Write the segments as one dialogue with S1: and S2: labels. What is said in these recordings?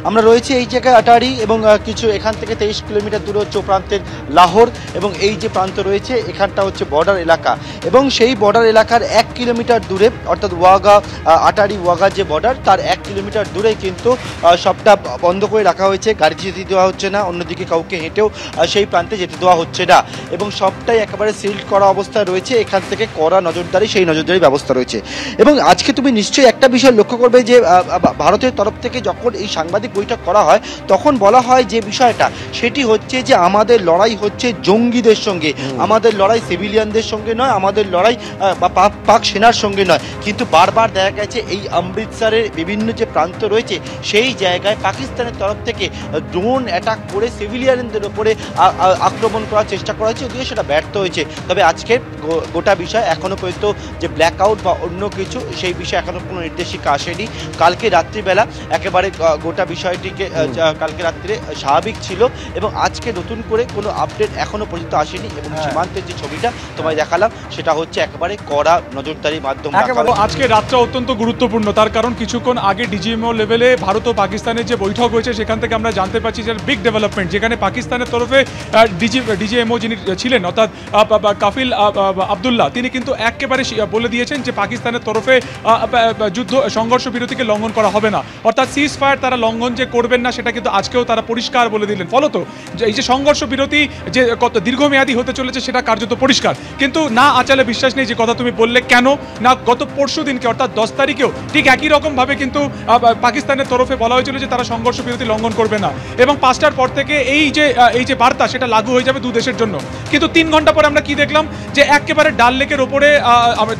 S1: আমরা রয়েছে এই জায়গায় আটারি এবং কিছু এখান থেকে 23 কিলোমিটার দূরে হচ্ছে ও প্রান্তের লাহোর এবং এই যে প্রান্ত রয়েছে এখানটা হচ্ছে বর্ডার এলাকা এবং সেই বর্ডার এলাকার 1 কিলোমিটার দূরে অর্থাৎ ওয়াগা আটারি ওয়াগা যে বর্ডার তার 1 কিলোমিটার দূরে কিন্তু সবটা বন্ধ করে রাখা হয়েছে, গাড়ি যেতে দেওয়া হচ্ছে না, অন্যদিকে কাউকে হেঁটেও সেই প্রান্তে যেতে দেওয়া হচ্ছে না এবং সবটাই একেবারে সিল্ড করা অবস্থায় রয়েছে। এখান থেকে কড়া নজরদারি, সেই নজরদারি ব্যবস্থা রয়েছে। এবং আজকে তুমি নিশ্চয়ই একটা বিষয় লক্ষ্য করবে যে ভারতের তরফ থেকে যখন এই সাংবাদিক বৈঠক করা হয় তখন বলা হয় যে বিষয়টা সেটি হচ্ছে যে আমাদের লড়াই হচ্ছে জঙ্গিদের সঙ্গে, আমাদের লড়াই সিভিলিয়ানদের সঙ্গে নয়, আমাদের লড়াই পাক সেনার সঙ্গে নয়। কিন্তু বারবার দেখা গেছে এই অমৃতসরের বিভিন্ন যে প্রান্ত রয়েছে সেই জায়গায় পাকিস্তানের তরফ থেকে ড্রোন অ্যাটাক করে সিভিলিয়ানদের ওপরে আক্রমণ করার চেষ্টা করা হয়েছে, যদিও সেটা ব্যর্থ হয়েছে। তবে আজকে গোটা বিষয় এখনও পর্যন্ত যে ব্ল্যাকআউট বা অন্য কিছু সেই বিষয়ে এখনও কোনো নির্দেশিকা আসেনি। কালকে রাত্রিবেলা একেবারে গোটা বিষয়টিকে কালকে রাত্রে স্বাভাবিক ছিল এবং আজকে নতুন করে কোনো আপডেট এখনও পর্যন্ত আসেনি এবং সীমান্তের যে ছবিটা তোমায় দেখালাম সেটা হচ্ছে একেবারে কড়া নজরদারির মাধ্যমে।
S2: আজকে রাতটা অত্যন্ত গুরুত্বপূর্ণ, তার কারণ কিছুক্ষণ আগে ডিজিএমও লেভেলে ভারত ও পাকিস্তানের যে বৈঠক হয়েছে সেখান থেকে আমরা জানতে পারছি যে বিগ ডেভেলপমেন্ট, যেখানে পাকিস্তানের তরফে ডিজিএমও যিনি ছিলেন অর্থাৎ কাফিল আবদুল্লাহ তিনি কিন্তু একেবারে বলে দিয়েছেন যে পাকিস্তানের তরফে যুদ্ধ সংঘর্ষ বিরতিকে লঙ্ঘন করা হবে না, অর্থাৎ সিজ ফায়ার তারা লঙ্ঘন যে করবেন না সেটা কিন্তু আজকেও তারা পরিষ্কার বলে দিলেন। ফলত এই যে সংঘর্ষ বিরতি যে কত দীর্ঘমেয়াদী হতে চলেছে সেটা কার্যত পরিষ্কার। কিন্তু না আচালে বিশ্বাস নেই যে কথা তুমি বললে, কেন না গত পরশু দিনকে অর্থাৎ 10 তারিখেও ঠিক একই রকমভাবে কিন্তু পাকিস্তানের তরফে বলা হয়েছিল যে তারা সংঘর্ষ বিরতি লঙ্ঘন করবে না এবং 5টার পর থেকে এই যে বার্তা সেটা লাগু হয়ে যাবে দু দেশের জন্য। কিন্তু 3 ঘন্টা পরে আমরা কি দেখলাম যে একেবারে ডাল লেকের ওপরে,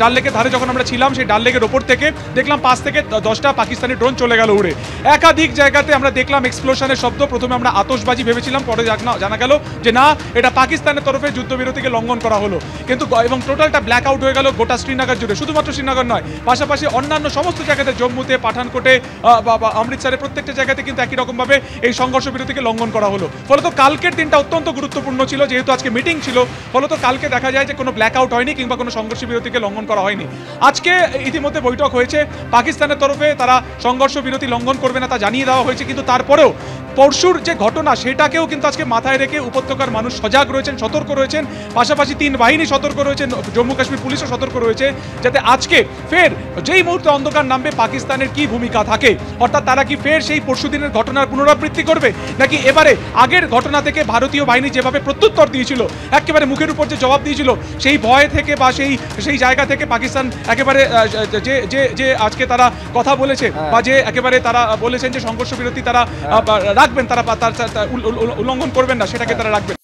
S2: ডাল লেকের ধারে যখন আমরা ছিলাম সেই ডাল লেকের ওপর থেকে দেখলাম 5 থেকে 10টা পাকিস্তানি ড্রোন চলে গেল উড়ে। একাধিক জায়গাতে আমরা দেখলাম এক্সপ্লোশনের শব্দ। প্রথমে আমরা আতশবাজি ভেবেছিলাম, পরে জানা গেল যে না, এটা পাকিস্তানের তরফে যুদ্ধবিরতিকে লঙ্ঘন করা হলো। কিন্তু এবং টোটালটা ব্ল্যাক আউট হয়ে গেল গোটা শ্রীনগর জুড়ে, শুধুমাত্র শ্রীনগর নয়, পাশাপাশি অন্যান্য সমস্ত জায়গাতে জম্মুতে, পাঠানকোটে, অমৃতসরে প্রত্যেকটা জায়গাতে কিন্তু একই রকমভাবে এই সংঘর্ষ বিরতিকে লঙ্ঘন করা হলো। ফলত কালকের দিনটা অত্যন্ত গুরুত্বপূর্ণ ছিল, যেহেতু আজকে মিটিং ছিল, ফলত কালকে দেখা যায় যে কোনো ব্ল্যাক আউট হয়নি কিংবা কোনো সংঘর্ষ বিরতিকে লঙ্ঘন করা হয়নি। আজকে ইতিমধ্যে বৈঠক হয়েছে, পাকিস্তানের তরফে তারা সংঘর্ষ বিরতি লঙ্ঘন করবে না তা জানিয়ে দেওয়া হয়েছে, কিন্তু তারপরেও পরশুর যে ঘটনা সেটাকেও কিন্তু আজকে মাথায় রেখে উপত্যকার মানুষ সজাগ রয়েছেন, সতর্ক রয়েছেন, পাশাপাশি 3 বাহিনী সতর্ক রয়েছেন, জম্মু কাশ্মীর পুলিশও সতর্ক রয়েছে, যাতে আজকে ফের যেই মুহূর্তে অন্ধকার নামবে পাকিস্তানের কি ভূমিকা থাকে, অর্থাৎ তারা কি ফের সেই পরশুদিনের ঘটনার পুনরাবৃত্তি করবে নাকি এবারে আগের ঘটনা থেকে ভারতীয় বাহিনী যেভাবে প্রত্যুত্তর দিয়েছিল, একেবারে মুখের উপর যে জবাব দিয়েছিল, সেই ভয় থেকে বা সেই জায়গা থেকে পাকিস্তান একেবারে যে আজকে তারা কথা বলেছে বা যে একেবারে তারা বলেছেন যে সংঘর্ষ বিরতি তারা রাখবেন, তারা উল্লঙ্ঘন করবেন না, সেটাকে তারা রাখবেন।